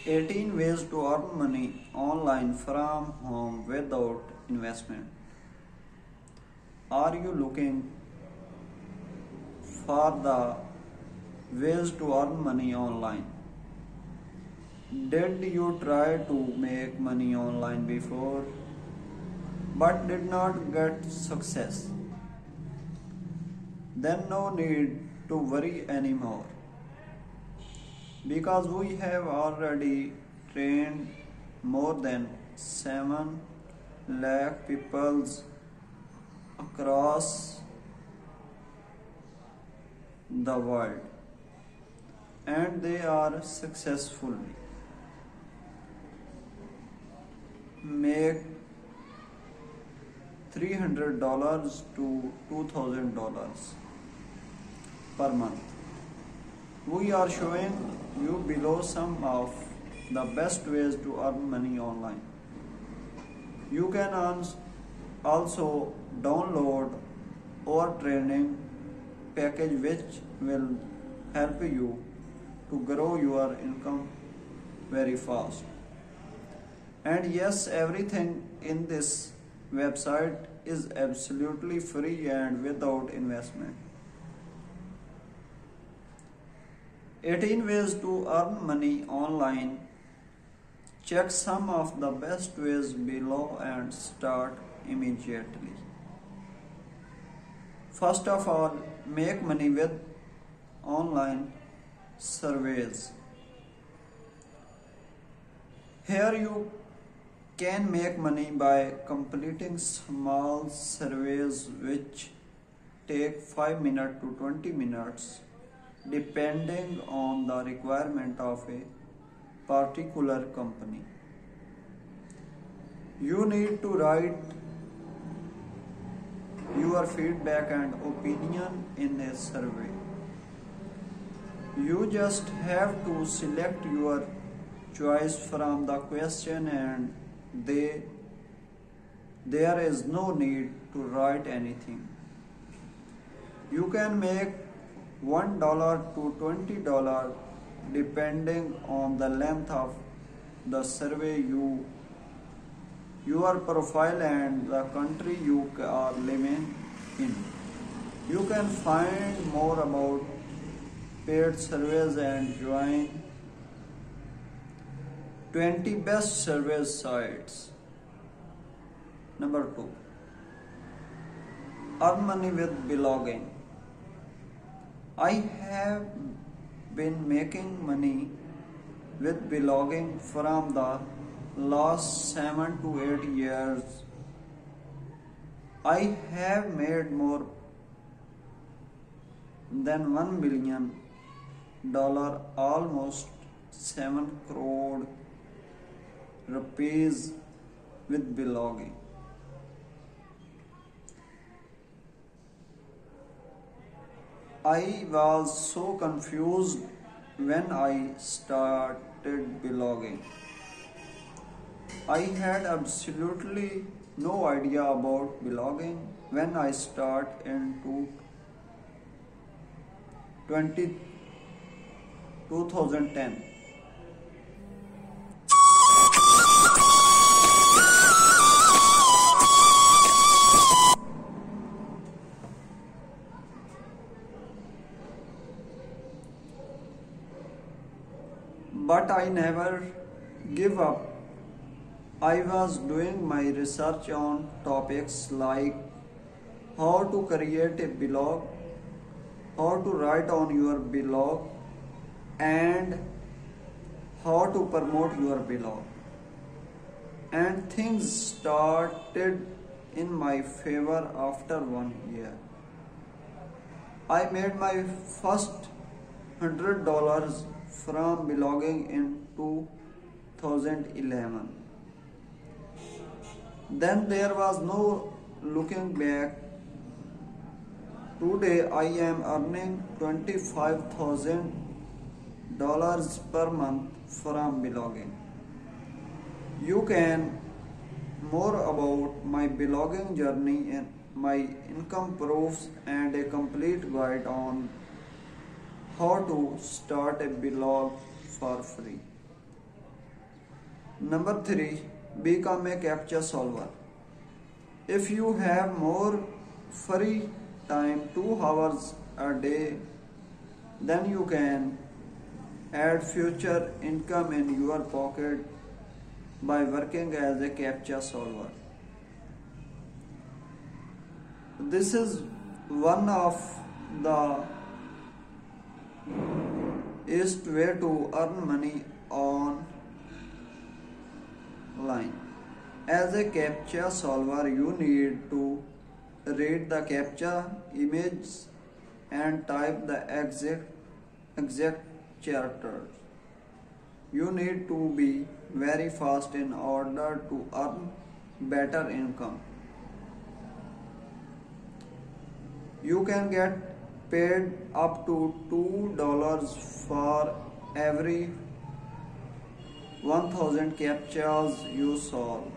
18 ways to earn money online from home without investment. Are you looking for the ways to earn money online? Did you try to make money online before but did not get success? Then no need to worry anymore, because we have already trained more than 7 lakh people across the world, and they are successfully make $300 to $2,000 per month. We are showing you below some of the best ways to earn money online. You can also download our training package, which will help you to grow your income very fast. And yes, everything in this website is absolutely free and without investment. 18 ways to earn money online. Check some of the best ways below and start immediately. First of all, make money with online surveys. Here you can make money by completing small surveys which take 5 minutes to 20 minutes depending on the requirement of a particular company. You need to write your feedback and opinion in a survey. You just have to select your choice from the question, and there is no need to write anything. You can make $1 to $20 depending on the length of the survey, your profile, and the country you are living in. You can find more about paid surveys and join 20 best survey sites. Number 2. Earn money with blogging. I have been making money with blogging from the last 7 to 8 years. I have made more than $1 billion, almost 7 crore rupees with blogging. I was so confused when I started blogging. I had absolutely no idea about blogging when I started in 2010. But I never give up. I was doing my research on topics like how to create a blog, how to write on your blog, and how to promote your blog. And things started in my favor after 1 year. I made my first $100 from blogging in 2011. Then there was no looking back. Today I am earning $25,000 per month from blogging. You can more about my blogging journey and my income proofs and a complete guide on how to start a blog for free. Number 3. Become a CAPTCHA solver. If you have more free time, 2 hours a day, then you can add future income in your pocket by working as a CAPTCHA solver. This is one of the easiest way to earn money online. As a CAPTCHA solver, you need to read the CAPTCHA image and type the exact characters. You need to be very fast in order to earn better income. You can get paid up to $2 for every 1000 CAPTCHAs you solve.